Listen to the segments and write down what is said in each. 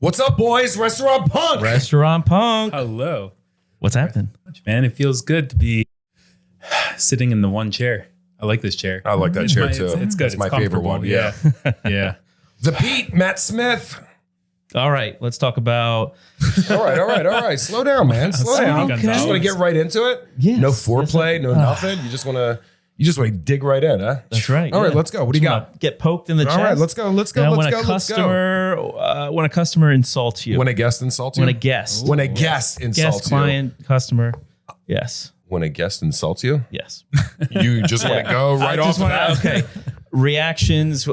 What's up, boys? Restaurant Punk. Restaurant Punk. Hello. What's happening? Man, it feels good to be sitting in the one chair. I like this chair. I like that chair too. It's good. It's my favorite comfortable. one. Yeah. Yeah. The Pete, Matt Smith. All right, let's talk about. All right. Slow down, man. Slow down. Okay. You just want to get right into it? Yes. No foreplay, no nothing. You just want to dig right in, huh? That's right. All right, let's go. What do you got? Get poked in the chest. All right, let's go. When a customer insults you. When a guest insults you? When a guest. When a guest insults Guest, client, customer. Yes. When a guest insults you? Yes. You just want to go right off of that? Okay. Reactions.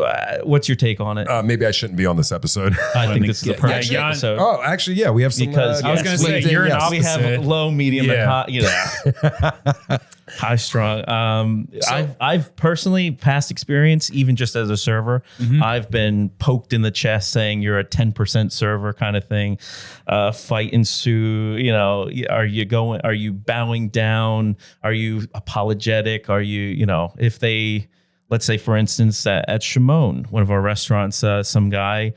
What's your take on it? Maybe I shouldn't be on this episode. I think this is the perfect Yanni- episode. Oh, actually, yeah, we have some. Because I was going to say, LinkedIn, you're an yes. We have opposite. low, medium, and Yeah. high. High, strong. I've personally, past experience, even just as a server, I've been poked in the chest saying you're a 10% server kind of thing. Fight ensue. You know, are you bowing down? Are you apologetic? Are you, if they. Let's say, for instance, at Shimon, one of our restaurants, some guy,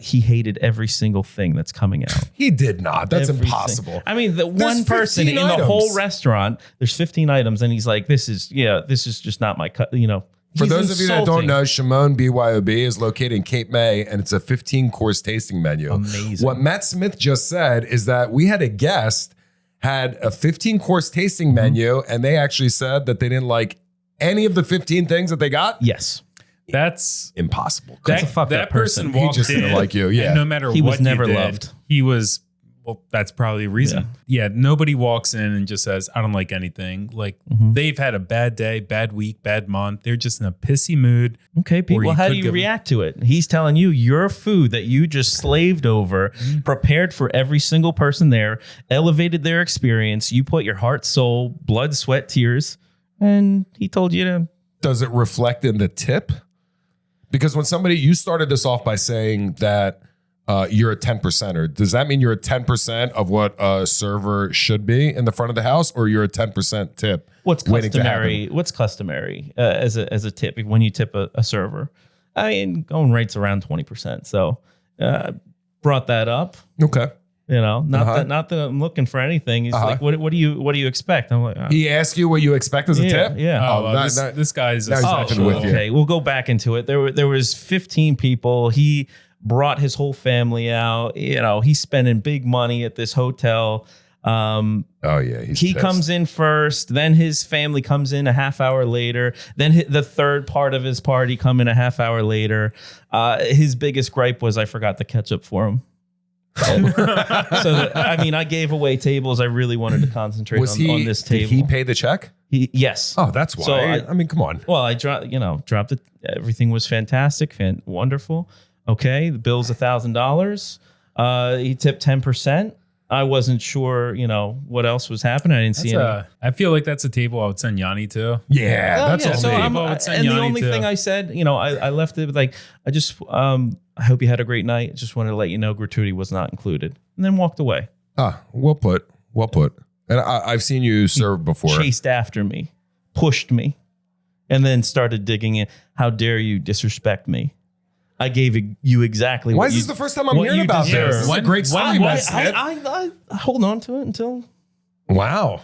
he hated every single thing that's coming out. He did not. That's Everything. impossible. I mean, the There's one person 15 in the items. whole restaurant, there's 15 items, and he's like, this is just not my cut, For He's those of you that don't insulting. know, Shimon BYOB is located in Cape May, and it's a 15-course tasting menu. Amazing. What Matt Smith just said is that we had a guest had a 15-course tasting menu, and they actually said that they didn't like any of the 15 things that they got. Yes. That's Impossible. that person. walked He just didn't in, like you, yeah. and no matter He what was never you did, loved. He was. Well, that's probably a reason. Yeah. Nobody walks in and just says, "I don't like anything." Like they've had a bad day, bad week, bad month. They're just in a pissy mood. Okay, Pete. Or Well, you how could do you give- react to it? He's telling you your food that you just slaved over, prepared for every single person there, elevated their experience. You put your heart, soul, blood, sweat, tears, and he told you to. Does it reflect in the tip? Because when you started this off by saying that you're a 10%er, does that mean you're a 10% of what a server should be in the front of the house, or you're a 10% tip? What's waiting to customary? happen? What's customary as a tip when you tip a server? I mean, going rates around 20%. So brought that up. Okay. Not that I'm looking for anything. He's like, what do you expect? I'm like, He asked you what you expect as a tip? yeah. Oh, well, that- this guy's. now he's a laughing with you. Okay, we'll go back into it. There was 15 people. He brought his whole family out. He's spending big money at this hotel. Oh yeah, He pissed. comes in first, then his family comes in a half hour later, then the third part of his party come in a half hour later. His biggest gripe was I forgot the ketchup for him. I gave away tables. I really wanted to concentrate on this table. Did he pay the check? Yes. Oh, that's why. So I mean, come on. Well, I dropped it. Everything was fantastic, wonderful. Okay, the bill's $1,000. He tipped 10%. I wasn't sure, what else was happening. I didn't see any. I feel like that's a table I would send Yanni to. Yeah, Oh, that's yeah, all so me. I'm- Well, it's and the Yanni only too. thing I said, I left it with like, I hope you had a great night. Just wanted to let you know gratuity was not included, and then walked away. Well put. And I've seen you serve before. Chased after me, pushed me, and then started digging in. How dare you disrespect me? I gave you exactly Why what is you this the first time I'm what hearing you about this? deserve. This is a great story, Why- Matt Smith. I hold on to it until Wow.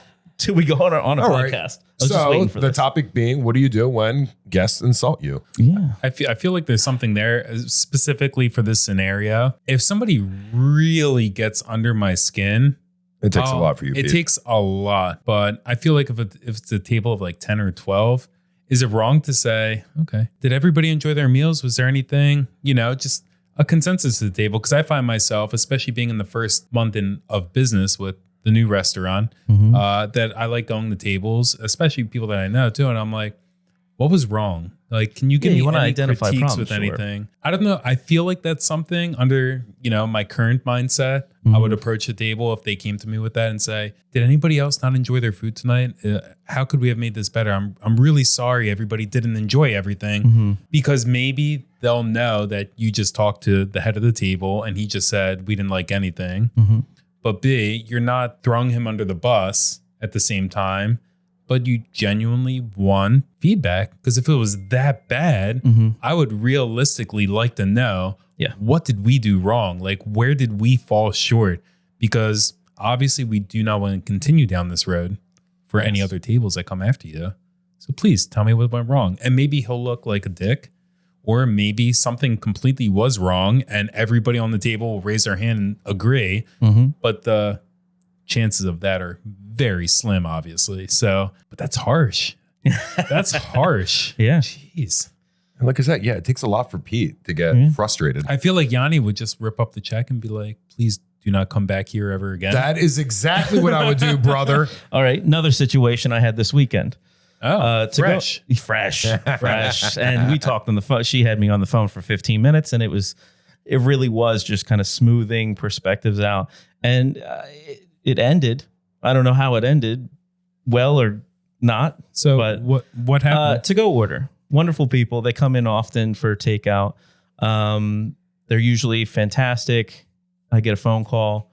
we go on a All right. podcast. I was just So waiting for the this. topic being, what do you do when guests insult you? Yeah. I feel like there's something there specifically for this scenario. If somebody really gets under my skin, It takes a lot for you. It Pete. takes a lot, but I feel like if it's a table of like 10 or 12, is it wrong to say, okay, did everybody enjoy their meals? Was there anything, just a consensus at the table? Because I find myself, especially being in the first month of business with the new restaurant, that I like going to tables, especially people that I know too. And I'm like, what was wrong? Like, can you give Yeah, me you wanna any identify critiques problems, with sure. anything? I don't know. I feel like that's something under, my current mindset. I would approach the table if they came to me with that and say, did anybody else not enjoy their food tonight? How could we have made this better? I'm really sorry everybody didn't enjoy everything, because maybe they'll know that you just talked to the head of the table and he just said, we didn't like anything. But B, you're not throwing him under the bus at the same time, but you genuinely want feedback. Because if it was that bad, I would realistically like to know Yeah. What did we do wrong? Like, where did we fall short? Because obviously we do not want to continue down this road for any other tables that come after you. So please tell me what went wrong. And maybe he'll look like a dick, or maybe something completely was wrong and everybody on the table will raise their hand and agree. But the chances of that are very slim, obviously. So, but that's harsh. That's harsh. Yeah. Jeez. And like I said, yeah, it takes a lot for Pete to get frustrated. I feel like Yianni would just rip up the check and be like, please do not come back here ever again. That is exactly what I would do, brother. All right. Another situation I had this weekend. Fresh. Fresh. And we talked on the phone. She had me on the phone for 15 minutes, and it really was just kind of smoothing perspectives out. And it ended. I don't know how it ended, well or not. So but, what happened? To-go order. Wonderful people. They come in often for takeout. They're usually fantastic. I get a phone call.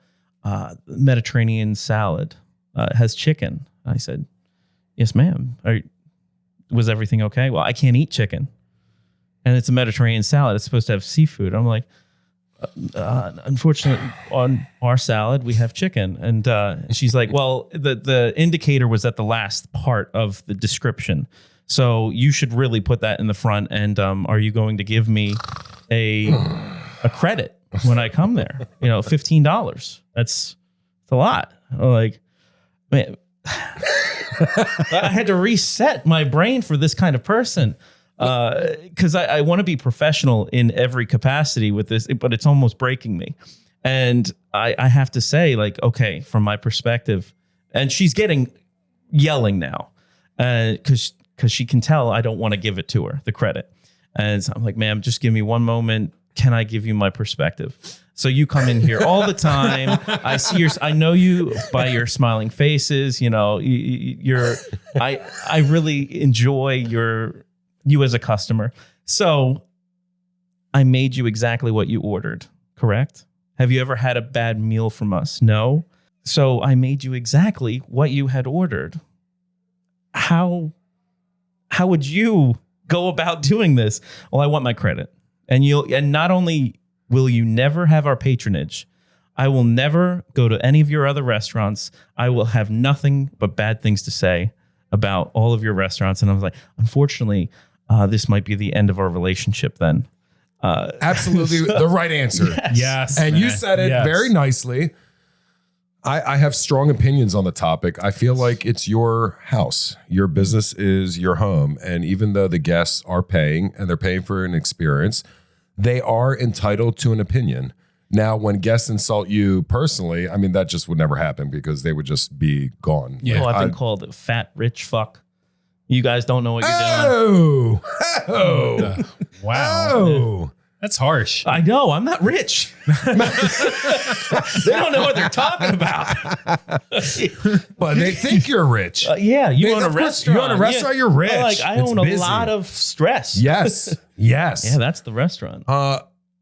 Mediterranean salad has chicken. I said, yes, ma'am. Was everything okay? Well, I can't eat chicken. And it's a Mediterranean salad. It's supposed to have seafood. I'm like, unfortunately, on our salad, we have chicken. And she's like, well, the indicator was at the last part of the description. So you should really put that in the front. And are you going to give me a credit when I come there? $15. That's a lot. I'm like, man, I had to reset my brain for this kind of person. Because I want to be professional in every capacity with this, but it's almost breaking me. And I have to say, like, okay, from my perspective, and she's getting yelling now because she can tell I don't want to give it to her, the credit. And so I'm like, ma'am, just give me one moment. Can I give you my perspective? So you come in here all the time. I know you by your smiling faces. I really enjoy you as a customer. So I made you exactly what you ordered, correct? Have you ever had a bad meal from us? No. So I made you exactly what you had ordered. How would you go about doing this? Well, I want my credit. And not only will you never have our patronage, I will never go to any of your other restaurants. I will have nothing but bad things to say about all of your restaurants. And I was like, unfortunately, this might be the end of our relationship then. Absolutely the right answer. Yes. And you said it very nicely. I have strong opinions on the topic. I feel like it's your house. Your business is your home. And even though the guests are paying and they're paying for an experience, they are entitled to an opinion. Now, when guests insult you personally, I mean, that just would never happen because they would just be gone. Yeah. I've been called a fat, rich fuck. You guys don't know what you're doing. Wow. Oh. That's harsh. I know. I'm not rich. They don't know what they're talking about. But they think you're rich. Yeah, you own a restaurant. You own a restaurant, you're rich. Like, I own a lot of stress. Yes. Yes. Yeah, that's the restaurant.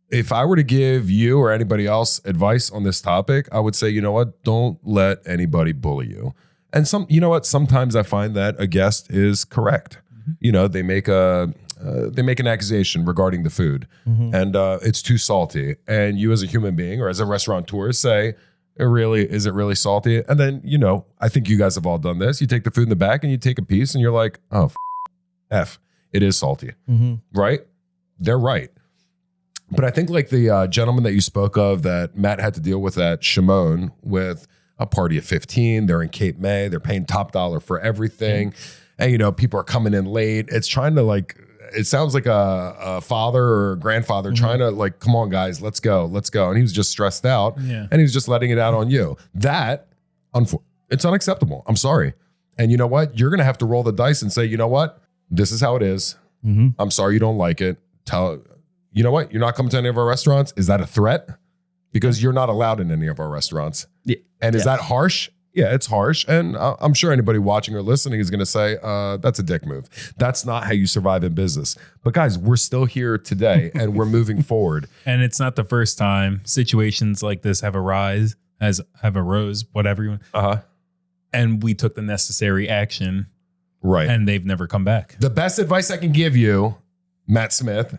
If I were to give you or anybody else advice on this topic, I would say, you know what? Don't let anybody bully you. And you know what? Sometimes I find that a guest is correct. Mm-hmm. They make an accusation regarding the food, and it's too salty. And you, as a human being or as a restaurateur, say, is it really salty? And then I think you guys have all done this. You take the food in the back and you take a piece, and you're like, oh, F, it is salty, right? They're right. But I think like the gentleman that you spoke of that Matt had to deal with at Shimon with a party of 15. They're in Cape May. They're paying top dollar for everything. And, people are coming in late. It's trying to it sounds like a father or a grandfather trying to come on, guys, let's go. And he was just stressed out and he was just letting it out on you. That, it's unacceptable. I'm sorry. And you know what? You're going to have to roll the dice and say, you know what? This is how it is. I'm sorry you don't like it. You know what? You're not coming to any of our restaurants. Is that a threat? Because you're not allowed in any of our restaurants. Yeah. And is that harsh? Yeah, it's harsh. And I'm sure anybody watching or listening is going to say, that's a dick move. That's not how you survive in business. But guys, we're still here today and we're moving forward. And it's not the first time situations like this have arose, whatever you want. And we took the necessary action. Right. And they've never come back. The best advice I can give you, Matt Smith,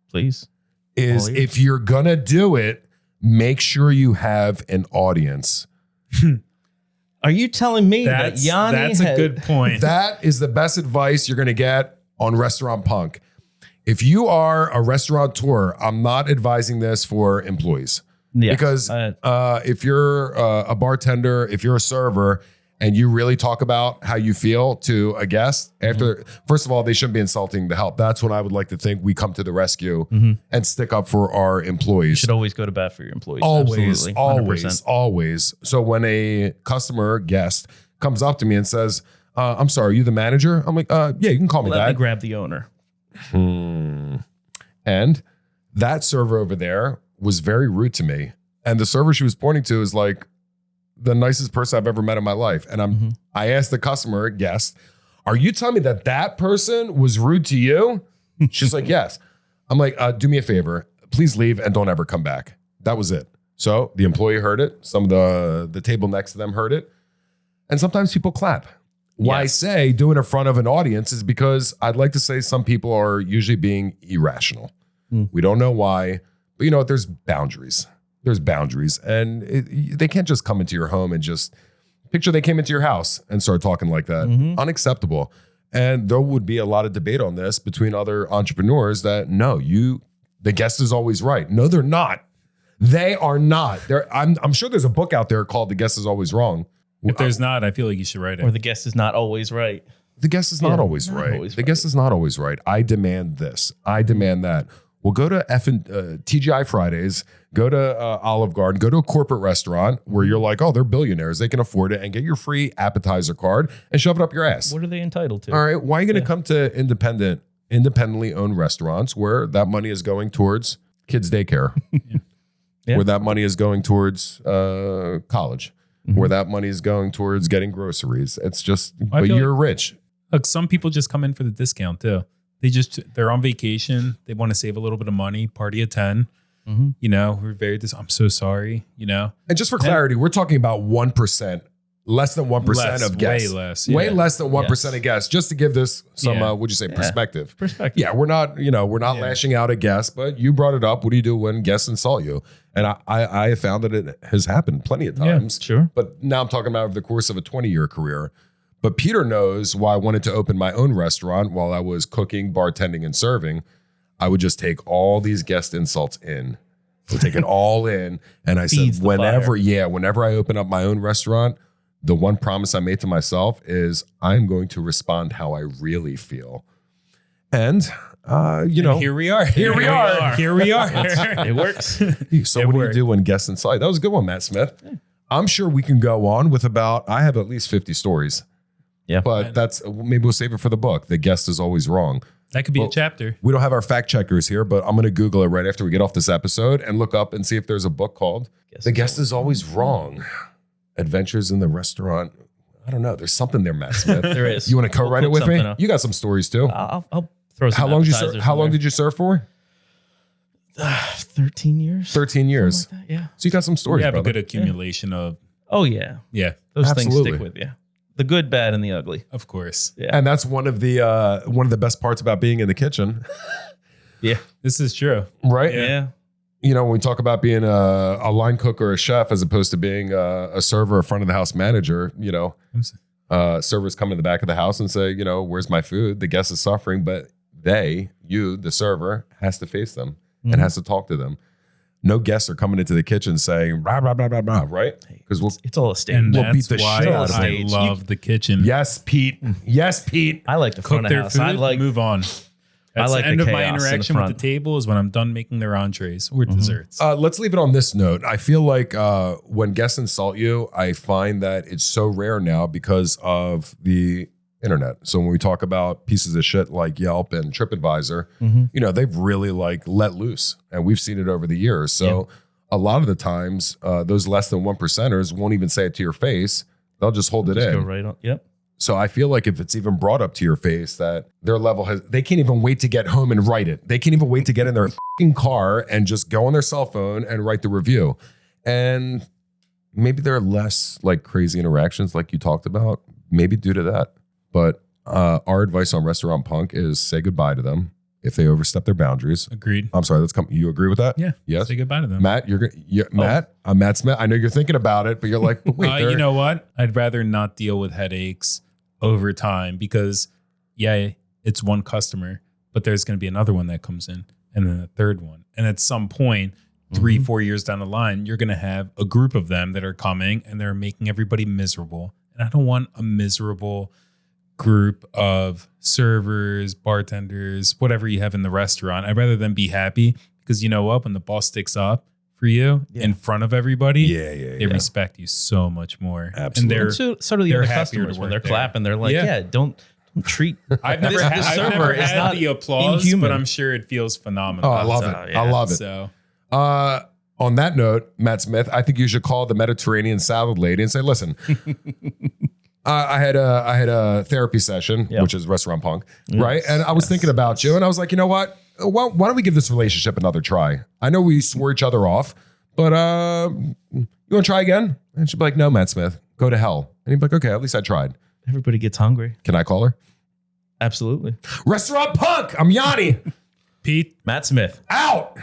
please, is All ears. if you're going to do it, make sure you have an audience. Are you telling me that Yianni That's a good point. That is the best advice you're going to get on Restaurant Punk. If you are a restaurateur, I'm not advising this for employees. Yes. Because if you're a bartender, if you're a server, and you really talk about how you feel to a guest after, first of all, they shouldn't be insulting the help. That's when I would like to think we come to the rescue and stick up for our employees. You should always go to bat for your employees. Always, Absolutely. always, 100%. always. So when a customer guest comes up to me and says, I'm sorry, are you the manager? I'm like, yeah, you can call me Let me that. grab the owner. And that server over there was very rude to me. And the server she was pointing to is like the nicest person I've ever met in my life. And I asked the customer guest, are you telling me that that person was rude to you? She's like, yes. I'm like, do me a favor. Please leave and don't ever come back. That was it. So the employee heard it. Some of the table next to them heard it. And sometimes people clap. Why I say do it in front of an audience is because I'd like to say some people are usually being irrational. We don't know why, but you know what? There's boundaries. There's boundaries, and they can't just come into your home and just picture they came into your house and start talking like that. Unacceptable. And there would be a lot of debate on this between other entrepreneurs that no, the guest is always right. No, they're not. They are not. I'm sure there's a book out there called "The Guest Is Always Wrong." If there's not, I feel like you should write it. Or the guest is not always right. The guest is not always right. The guest is not always right. I demand this. I demand that. Well, go to TGI Fridays, go to Olive Garden, go to a corporate restaurant where you're like, oh, they're billionaires. They can afford it, and get your free appetizer card and shove it up your ass. What are they entitled to? All right. Why are you going to come to independently owned restaurants where that money is going towards kids' daycare, where that money is going towards college, where that money is going towards getting groceries? It's just, but you're rich. Look, some people just come in for the discount too. They're on vacation. They want to save a little bit of money, party at 10. You know, we're I'm so sorry, you know. And just for clarity, we're talking about 1%, less than 1% of guests. Way less. Way less than 1% of guests, just to give this some, would you say, perspective? Perspective. Yeah, we're not lashing out at guests, but you brought it up. What do you do when guests insult you? And I have found that it has happened plenty of times. Yeah, sure. But now I'm talking about over the course of a 20-year career. But Peter knows why I wanted to open my own restaurant while I was cooking, bartending, and serving. I would just take all these guest insults in. I would take it all in. And I said, whenever I open up my own restaurant, the one promise I made to myself is I'm going to respond how I really feel. And, here we are. Here we are. It works. So what do you do when guests insult you? That was a good one, Matt Smith. Yeah. I'm sure we can go on with I have at least 50 stories. Yeah. But maybe we'll save it for the book. The guest is always wrong. That could be a chapter. We don't have our fact checkers here, but I'm going to Google it right after we get off this episode and look up and see if there's a book called The Guest is Always Wrong. Adventures in the Restaurant. I don't know. There's something there, Matt Smith. There is. You want to co-write it with me? You got some stories too. I'll throw some. How long did you serve for? 13 years. 13 years. Like that, yeah. So you got some stories. You have brother. a good accumulation of. Oh yeah. Yeah. Those things stick with you. The good, bad, and the ugly. Of course. Yeah. And that's one of the best parts about being in the kitchen. Yeah. This is true. Right? Yeah. You know, when we talk about being a line cook or a chef as opposed to being a server or front of the house manager, you know, servers come in the back of the house and say, you know, where's my food? The guest is suffering, but the server, has to face them and has to talk to them. No guests are coming into the kitchen saying, blah, blah, blah, blah, blah, right? Because it's all a stage. And we'll beat the why shit out of I it. love the kitchen. Yes, Pete. Yes, Pete. I like the front Cook of their house. food, I like move on. That's like the end the of my chaos in the interaction with the front. table is when I'm done making their entrees or desserts. Let's leave it on this note. I feel like when guests insult you, I find that it's so rare now because of the internet. So when we talk about pieces of shit like Yelp and TripAdvisor, you know, they've really like let loose, and we've seen it over the years. So a lot of the times, those less than 1%ers won't even say it to your face. They'll just hold it in. Go right on. Yep. So I feel like if it's even brought up to your face that their level they can't even wait to get home and write it. They can't even wait to get in their fucking car and just go on their cell phone and write the review. And maybe there are less like crazy interactions like you talked about, maybe due to that. But our advice on Restaurant Punk is say goodbye to them. if they overstep their boundaries. Agreed. I'm sorry, you agree with that? Yeah. Yes. Say goodbye to them. Matt, Matt, I'm Matt Smith. I know you're thinking about it, but you're like, but wait, You know what? I'd rather not deal with headaches over time because, yeah, it's one customer, but there's going to be another one that comes in and then a third one. And at some point, 3-4 years down the line, you're going to have a group of them that are coming and they're making everybody miserable. And I don't want a miserable group of servers, bartenders, whatever you have in the restaurant. I'd rather them be happy because you know what? When the boss sticks up for you in front of everybody, they respect you so much more. Absolutely. And so do the other customers when they're clapping. They're like, don't treat. I've never had the applause, inhuman. but I'm sure it feels phenomenal. Oh, I love it. I love it. So, on that note, Matt Smith, I think you should call the Mediterranean salad lady and say, listen, I had a therapy session, which is Restaurant Punk, right? And I was thinking about you, and I was like, you know what? Why don't we give this relationship another try? I know we swore each other off, but you want to try again? And she'd be like, no, Matt Smith, go to hell. And he'd be like, okay, at least I tried. Everybody gets hungry. Can I call her? Absolutely. Restaurant Punk. I'm Yianni. Pete. Matt Smith. Out.